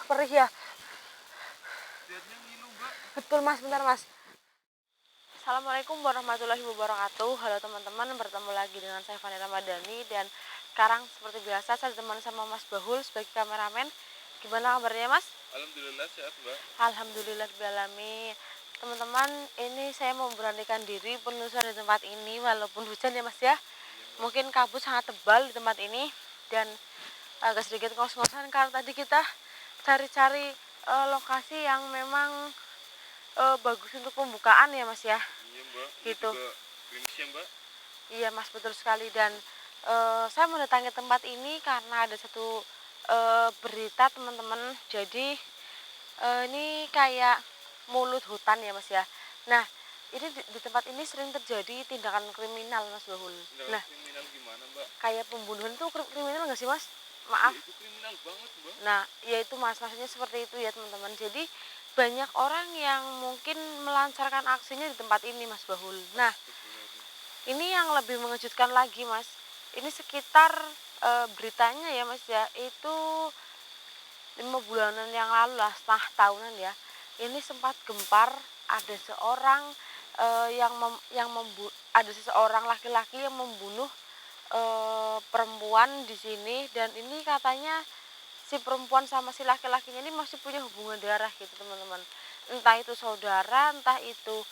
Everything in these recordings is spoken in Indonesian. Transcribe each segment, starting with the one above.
perih ya. Lihatnya ngilu, Mbak. Betul Mas, bentar Mas. Assalamualaikum warahmatullahi wabarakatuh. Halo teman-teman, bertemu lagi dengan saya Fani Ramadhani. Dan sekarang seperti biasa saya ditemani sama Mas Bahul sebagai kameramen. Gimana kabarnya Mas? Alhamdulillah sehat, Mbak. Alhamdulillah beralamin. Teman-teman, ini saya mau memberanikan diri penelusuran di tempat ini walaupun hujan ya Mas ya. Mungkin kabut sangat tebal di tempat ini dan agak sedikit ngos-ngosan karena tadi kita cari-cari lokasi yang memang bagus untuk pembukaan ya Mas ya. Iya, Mbak. Gitu. Ini juga gerimis ya, Mbak. Iya Mas, betul sekali. Dan saya mendatangi tempat ini karena ada satu berita teman-teman. Jadi ini kayak mulut hutan ya Mas ya. Nah, ini di tempat ini sering terjadi tindakan kriminal Mas Bahul. Tindakan Nah, kriminal gimana, Mbak? kayak pembunuhan itu kriminal nggak sih Mas? Maaf. Ya, itu kriminal banget, Mbak. Nah, ya itu Mas, maksudnya seperti itu ya teman-teman. Jadi banyak orang yang mungkin melancarkan aksinya di tempat ini Mas Bahul. Nah, ini yang lebih mengejutkan lagi Mas. Ini sekitar beritanya ya Mas ya, itu 5 bulanan yang lalu lah, setengah tahunan ya. Ini sempat gempar, ada seorang ada seseorang laki-laki yang membunuh perempuan di sini. Dan ini katanya si perempuan sama si laki-lakinya ini masih punya hubungan darah gitu teman-teman. Entah itu saudara, entah itu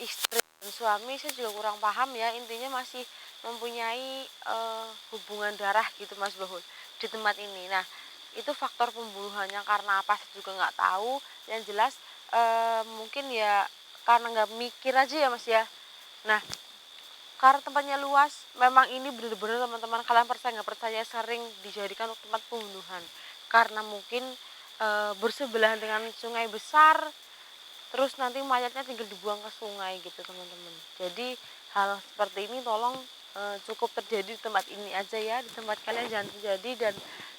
istri dan suami, saya juga kurang paham ya. Intinya masih mempunyai hubungan darah gitu Mas Bahul di tempat ini. Nah, itu faktor pembunuhannya karena apa saya juga nggak tahu. Yang jelas mungkin ya karena nggak mikir aja ya Mas ya. Nah, karena tempatnya luas, memang ini benar-benar teman-teman, kalian percaya nggak percaya, sering dijadikan untuk tempat pembunuhan karena mungkin bersebelahan dengan sungai besar, terus nanti mayatnya tinggal dibuang ke sungai gitu teman-teman. Jadi hal seperti ini tolong cukup terjadi di tempat ini aja ya, di tempat kalian jangan terjadi. Dan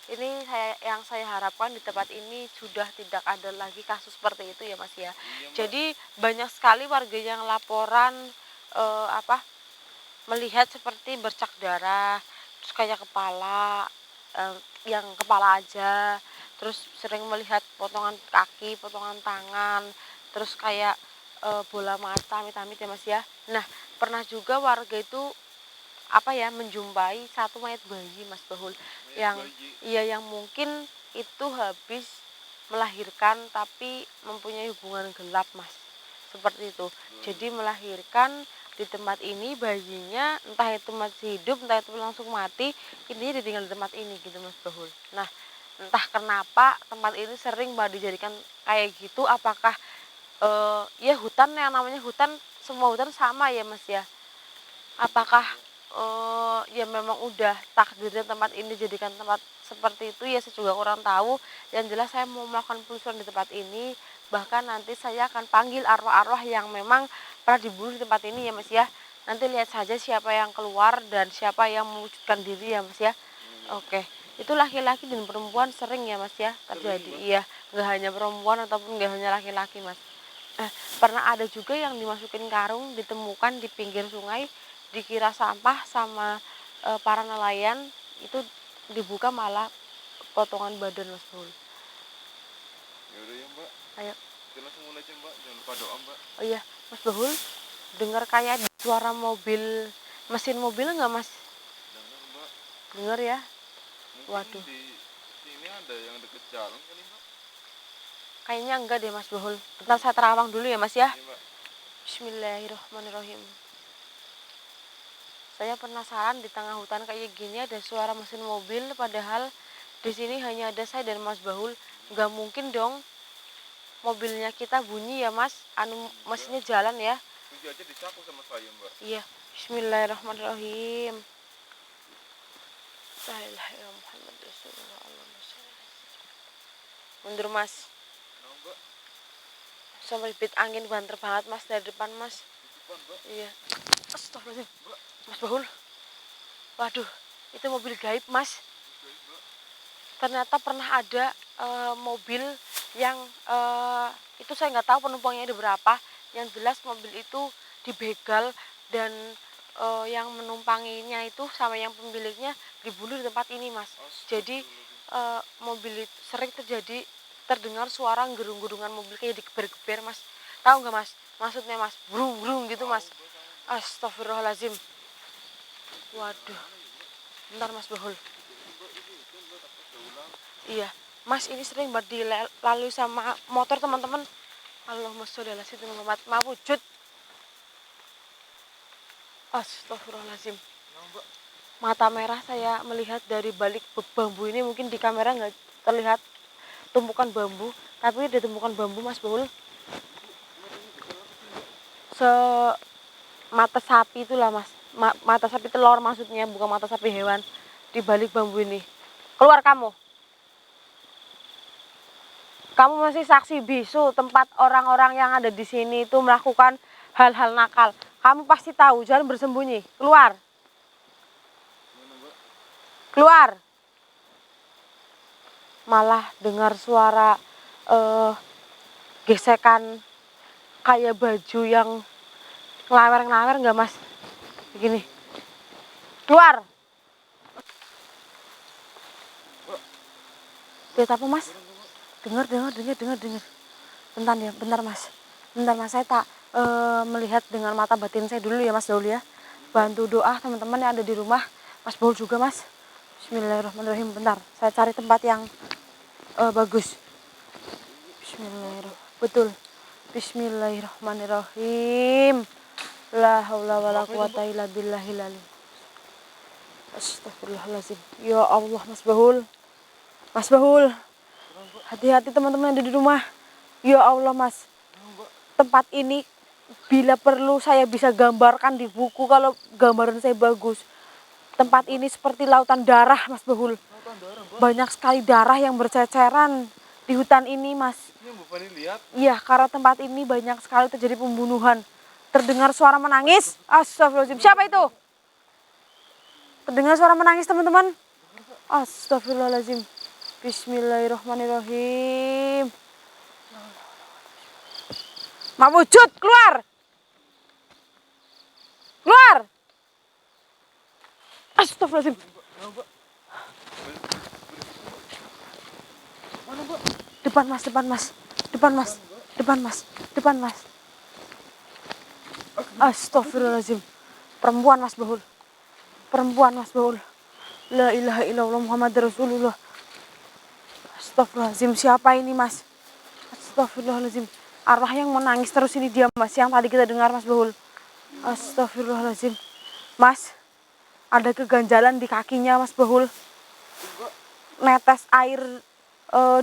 ini yang saya harapkan di tempat ini sudah tidak ada lagi kasus seperti itu ya Mas ya. Iya, Mbak. Jadi banyak sekali warga yang laporan melihat seperti bercak darah, terus kayak kepala, yang kepala aja, terus sering melihat potongan kaki, potongan tangan, terus kayak bola mata, amit-amit ya Mas ya. Nah, pernah juga warga itu menjumpai satu mayat bayi Mas Bahul, yang Bayi. iya, yang mungkin itu habis melahirkan tapi mempunyai hubungan gelap Mas, seperti itu. Jadi melahirkan di tempat ini, bayinya entah itu masih hidup, entah itu langsung mati, intinya ditinggal di tempat ini gitu Mas Bahul. Nah, entah kenapa tempat ini sering banget dijadikan kayak gitu. Apakah ya hutan, yang namanya hutan, semua hutan sama ya Mas ya. Apakah ya memang udah takdirnya tempat ini dijadikan tempat seperti itu ya, saya juga kurang tahu. Yang jelas saya mau melakukan penelusuran di tempat ini, bahkan nanti saya akan panggil arwah-arwah yang memang pernah dibunuh di tempat ini ya Mas ya. Nanti lihat saja siapa yang keluar dan siapa yang mewujudkan diri ya Mas ya. Oke, itu laki-laki dan perempuan sering ya Mas ya terjadi. Iya, nggak hanya perempuan ataupun nggak hanya laki-laki Mas. Pernah ada juga yang dimasukin karung, ditemukan di pinggir sungai, dikira sampah sama para nelayan, itu dibuka malah potongan badan Mas Bahul. Ya udah ya, Mbak. Ayo. Kita langsung mulai aja, Mbak. Jangan lupa doa, Mbak. Oh iya Mas Bahul, dengar kayak suara mobil, mesin mobil nggak Mas? Dengar, Mbak. Dengar ya. Mungkin Waduh, di sini ada yang deket jalan kali, Mbak. kayaknya enggak deh Mas Bahul. Bentar saya terawang dulu ya Mas ya. Iya, Mbak. Bismillahirrahmanirrahim. Saya penasaran, di tengah hutan kayak gini ada suara mesin mobil, padahal di sini hanya ada saya dan Mas Bahul. Nggak mungkin dong mobilnya kita bunyi ya Mas, mesinnya jalan ya. Kunci aja disapu sama saya, Mbak. Iya, Bismillahirrahmanirrahim. La ilaha illallah Muhammad Rasulullah. Mundur Mas, Nah, Mbak. sampai bit angin banter banget Mas dari depan Mas. Depan, Mbak. Iya. Astagfirullahaladzim. Mbak. Mas Bahul, waduh, itu mobil gaib Mas. Oke, Mbak. Ternyata pernah ada mobil yang itu saya nggak tahu penumpangnya ada berapa. Yang jelas mobil itu dibegal dan yang menumpanginya itu sama yang pemiliknya dibunuh di tempat ini Mas. Jadi mobil itu sering terjadi terdengar suara gerung-gerungan mobil kayak digeber-geber mas. Tahu nggak mas? Maksudnya mas, brung-brung gitu mas. Astagfirullahaladzim. Waduh. Bentar mas Bahul. Iya, mas ini sering banget dilalui sama motor teman-teman. Allahumma sholli ala sayyidina Muhammad. Maaf wujud. Astagfirullahaladzim. Mata merah saya melihat dari balik bambu ini, mungkin di kamera nggak terlihat tumpukan bambu, tapi di tumpukan bambu mas Bahul mata sapi itulah mas, mata sapi telur maksudnya, bukan mata sapi hewan, di balik bambu ini. Keluar kamu masih saksi bisu tempat orang-orang yang ada di sini itu melakukan hal-hal nakal. Kamu pasti tahu, jangan bersembunyi. Keluar. Malah dengar suara gesekan kayak baju yang ngelawer-ngelawer nggak mas? Begini. Keluar. Lihat apa mas? Dengar. Bentar mas, saya tak melihat dengan mata batin saya dulu ya mas Daul ya. Bantu doa teman-teman yang ada di rumah, mas Baul juga mas. Bismillahirrahmanirrahim. Bentar, saya cari tempat yang bagus. Bismillahirrahmanirrahim. Betul. Bismillahirrahmanirrahim. La haula wala quwata illa billahil alim. Astagfirullahaladzim. Ya Allah mas Bahul. Hati-hati teman-teman yang ada di rumah. Ya Allah mas, tempat ini bila perlu saya bisa gambarkan di buku kalau gambaran saya bagus. Tempat ini seperti lautan darah mas Bahul. Banyak sekali darah yang berceceran di hutan ini mas. Iya, karena tempat ini banyak sekali terjadi pembunuhan. Terdengar suara menangis. Astagfirullahaladzim. Siapa itu? Terdengar suara menangis teman-teman. Astagfirullahaladzim. Bismillahirrahmanirrahim. Mak wujud, keluar. Astagfirullahaladzim. Depan mas. Astagfirullahaladzim. Perempuan mas Bahul. La ilaha illallah Muhammad Rasulullah. Astagfirullahaladzim. Siapa ini mas? Astagfirullahaladzim. Arwah yang menangis terus ini dia mas, yang tadi kita dengar mas Bahul. Astagfirullahaladzim. Mas, ada keganjalan di kakinya mas Bahul. Netes air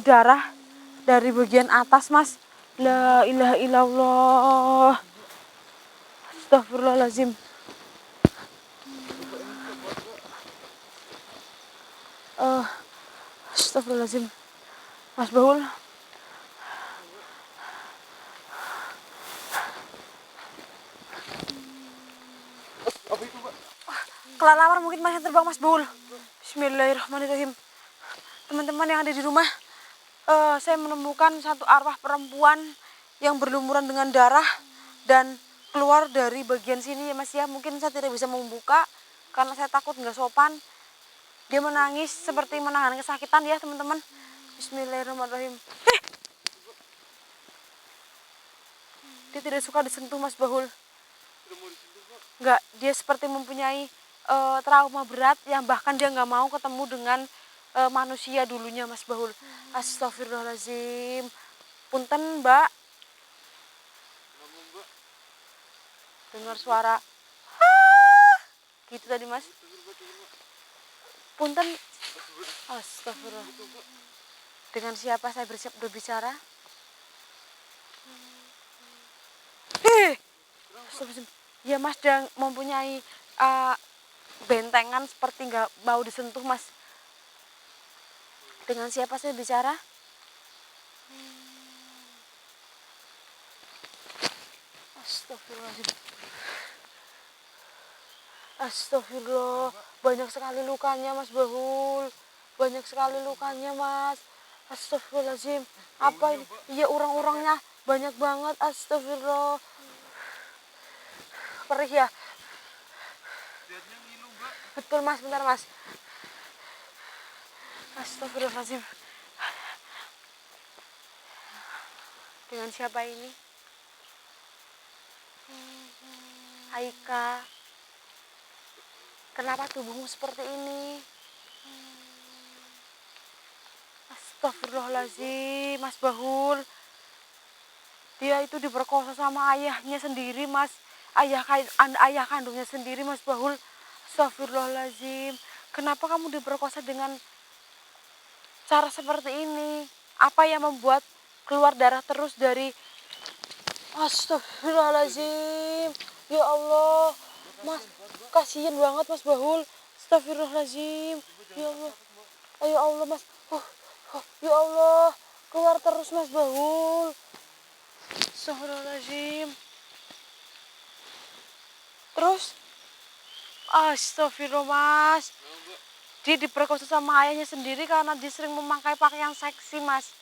darah dari bagian atas mas. La ilaha illallah. Astagfirullahaladzim. Astagfirullahaladzim. Mas Bahul. Kelelawar mungkin masih terbang mas Bahul. Bismillahirrahmanirrahim. Teman-teman yang ada di rumah, saya menemukan satu arwah perempuan yang berlumuran dengan darah dan keluar dari bagian sini ya mas ya. Mungkin saya tidak bisa membuka karena saya takut nggak sopan. Dia menangis seperti menahan kesakitan ya teman-teman. Bismillahirrahmanirrahim. Dia tidak suka disentuh mas Bahul. Enggak, dia seperti mempunyai trauma berat yang bahkan dia nggak mau ketemu dengan manusia dulunya mas Bahul. Astagfirullahaladzim. Punten mbak. Dengar suara gitu tadi mas. Punten. Astagfirullah. Dengan siapa saya bersiap berbicara? Astagfirullahaladzim. Ya mas, dia mempunyai bentengan seperti nggak mau disentuh mas. Dengan siapa saya bicara? Astagfirullahaladzim. Astagfirullah. Banyak sekali lukanya mas Bahul. Banyak sekali lukanya mas. Astagfirullahaladzim. Apa ini? Iya, urang-urangnya banyak banget. Astagfirullah. Perih ya. Betul mas, bentar mas. Astagfirullahaladzim. Dengan siapa ini? Aika. Kenapa tubuhmu seperti ini? Astagfirullahaladzim, Mas Bahul. Dia itu diperkosa sama ayahnya sendiri, Mas. Ayah kandungnya sendiri, Mas Bahul. Astagfirullahaladzim. Kenapa kamu diperkosa dengan cara seperti ini? Apa yang membuat keluar darah terus dari... Astagfirullahaladzim. Ya Allah. Mas, kasihan banget Mas Bahul. Astagfirullahaladzim. Ya Allah. Ya Allah, Mas. Ya Allah. Keluar terus Mas Bahul. Astagfirullahaladzim. Terus? Astagfirullah, Mas. Dia diperkosa sama ayahnya sendiri karena dia sering memakai pakaian seksi, Mas.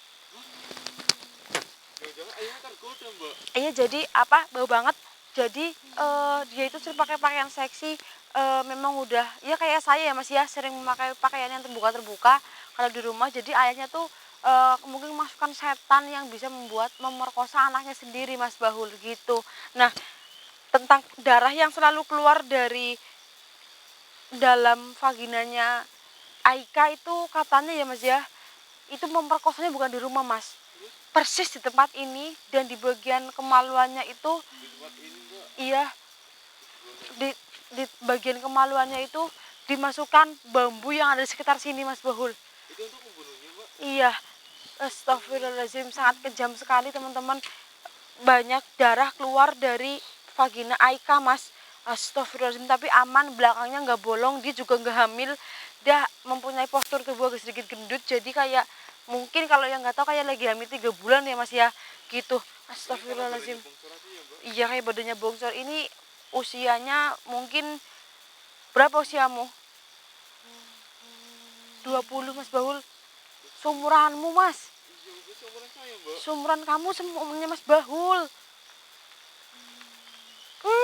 Jangan-jangan ayahnya tergoda, Mbak. Iya, jadi apa? Bau banget. Jadi dia itu sering pakai pakaian seksi. Memang udah, ya kayak saya ya Mas ya, sering memakai pakaian yang terbuka-terbuka kalau di rumah. Jadi ayahnya tuh mungkin masukkan setan yang bisa memerkosa anaknya sendiri, Mas Bahul gitu. Nah, tentang darah yang selalu keluar dari dalam vaginanya Aika itu katanya ya Mas ya, itu memperkosanya bukan di rumah Mas, persis di tempat ini, dan di bagian kemaluannya itu, iya, di bagian kemaluannya itu dimasukkan bambu yang ada di sekitar sini Mas Bahul. Itu untuk membunuhnya, Mbak? Iya, astagfirullahaladzim, sangat kejam sekali teman-teman. Banyak darah keluar dari vagina Aika Mas. Astagfirullahaladzim, tapi aman, belakangnya nggak bolong, dia juga nggak hamil, dia mempunyai postur tubuh agak sedikit gendut, jadi kayak mungkin kalau yang nggak tahu kayak lagi hamil 3 bulan ya Mas ya, gitu. Astagfirullahaladzim. Iya, kayak badannya bongsor. Ini usianya mungkin berapa usiamu? 20 Mas Bahul. Seumuranmu Mas. Seumuran kamu semuanya Mas Bahul.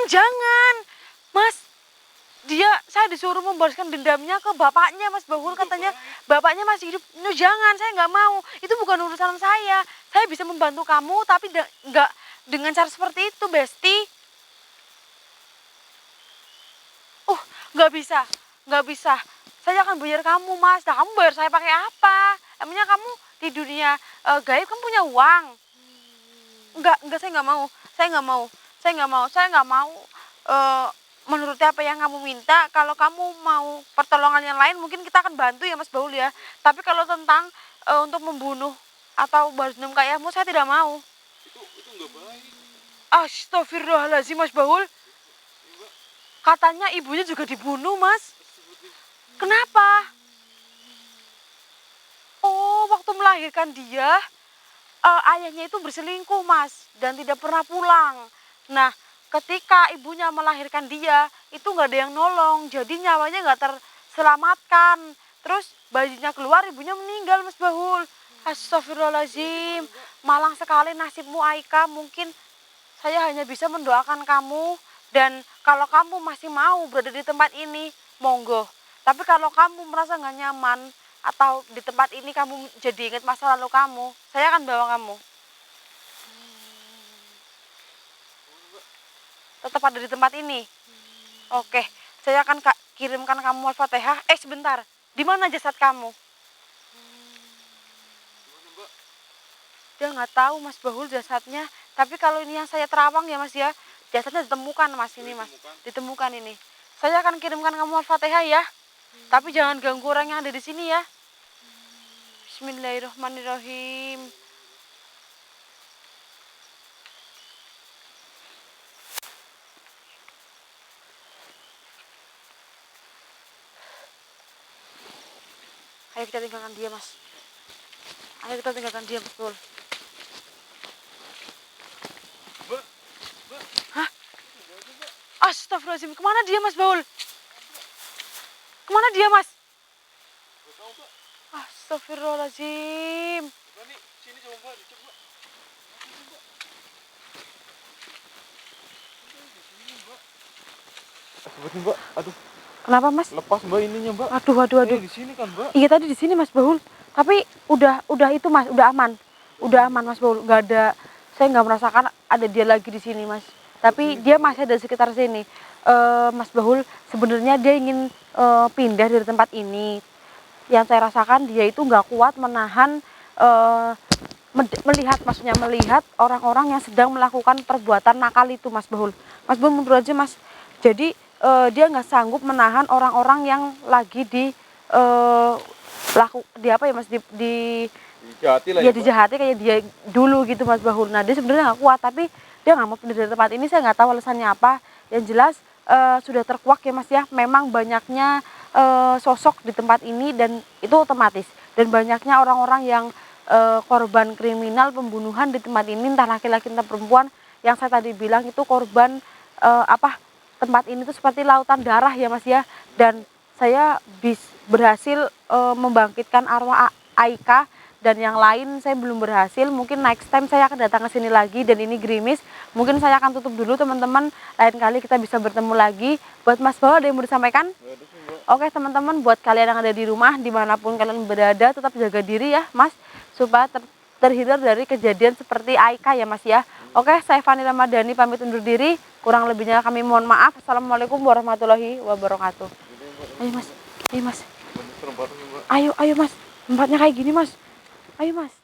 Jangan Mas, saya disuruh membalaskan dendamnya ke bapaknya Mas Bahul, katanya bapaknya masih hidup. No, jangan, saya nggak mau, itu bukan urusan saya bisa membantu kamu tapi nggak dengan cara seperti itu Besti. Nggak bisa, saya akan bayar kamu Mas. Nah, kamu bayar saya pakai apa? Emangnya kamu di dunia gaib kamu punya uang? Enggak, saya nggak mau menuruti apa yang kamu minta. Kalau kamu mau pertolongan yang lain mungkin kita akan bantu ya Mas Bahul ya. Tapi kalau tentang untuk membunuh atau balas dendam ke ayahmu, saya tidak mau. Itu nggak baik. Astagfirullahaladzim Mas Bahul. Katanya ibunya juga dibunuh Mas. Kenapa? Oh, waktu melahirkan dia ayahnya itu berselingkuh Mas, dan tidak pernah pulang. Nah, ketika ibunya melahirkan dia, itu nggak ada yang nolong, jadi nyawanya nggak terselamatkan. Terus bayinya keluar, ibunya meninggal Mas Bahul. Astagfirullahaladzim, malang sekali nasibmu Aika. Mungkin saya hanya bisa mendoakan kamu, dan kalau kamu masih mau berada di tempat ini, monggo. Tapi kalau kamu merasa nggak nyaman atau di tempat ini kamu jadi ingat masa lalu kamu, saya akan bawa kamu. Tetap ada di tempat ini. Oke, saya akan kirimkan kamu Al-Fatihah. Sebentar, di mana jasad kamu? Dia nggak tahu Mas Bahul jasadnya. Tapi kalau ini yang saya terawang ya Mas ya, jasadnya ditemukan Mas, ini Mas, ditemukan ini. Saya akan kirimkan kamu Al-Fatihah ya. Tapi jangan ganggu orang yang ada di sini ya. Bismillahirrahmanirrahim. Ayo kita tinggalkan dia Mas. Ayo kita tinggalkan dia betul. Hah? Astagfirullahaladzim, kemana dia Mas Bahul? Kemana dia Mas? Astagfirullahaladzim. Sini coba Mbak, dicek Mbak. Seperti Mbak, aduh. Kenapa Mas? Lepas Mbak ininya Mbak. Aduh. Di sini kan Mbak. Iya tadi di sini Mas Bahul. Tapi udah itu Mas, udah aman. Udah aman Mas Bahul, nggak ada saya nggak merasakan ada dia lagi di sini Mas, tapi dia masih ada di sekitar sini. Mas Bahul, sebenarnya dia ingin pindah dari tempat ini. Yang saya rasakan dia itu nggak kuat menahan, melihat, maksudnya melihat orang-orang yang sedang melakukan perbuatan nakal itu Mas Bahul. Mas Bahul mundur aja Mas. Jadi dia nggak sanggup menahan orang-orang yang lagi di apa ya Mas, Dijahati lah ya ya, Mbak. dijahati kayak dia dulu gitu Mas Bahul. Nah dia sebenarnya nggak kuat, tapi dia nggak mau pindah dari tempat ini. Saya nggak tahu alasannya apa. Yang jelas sudah terkuak ya Mas ya. Memang banyaknya sosok di tempat ini dan itu otomatis. Dan banyaknya orang-orang yang korban kriminal pembunuhan di tempat ini, entah laki-laki entah perempuan. Yang saya tadi bilang itu korban tempat ini tuh seperti lautan darah ya Mas ya. Dan saya berhasil membangkitkan arwah Aika, dan yang lain saya belum berhasil. Mungkin next time saya akan datang ke sini lagi, dan ini gerimis. Mungkin saya akan tutup dulu teman-teman. Lain kali kita bisa bertemu lagi. Buat Mas Bahul ada yang mau disampaikan? Oke teman-teman, buat kalian yang ada di rumah dimanapun kalian berada, tetap jaga diri ya Mas, supaya terhindar dari kejadian seperti Aika ya Mas ya. Oke, saya Fani Ramadhani pamit undur diri. Kurang lebihnya kami mohon maaf. Assalamualaikum warahmatullahi wabarakatuh. Ayo Mas, ayo Mas. Ayo Mas, tempatnya kayak gini Mas. Ayo Mas.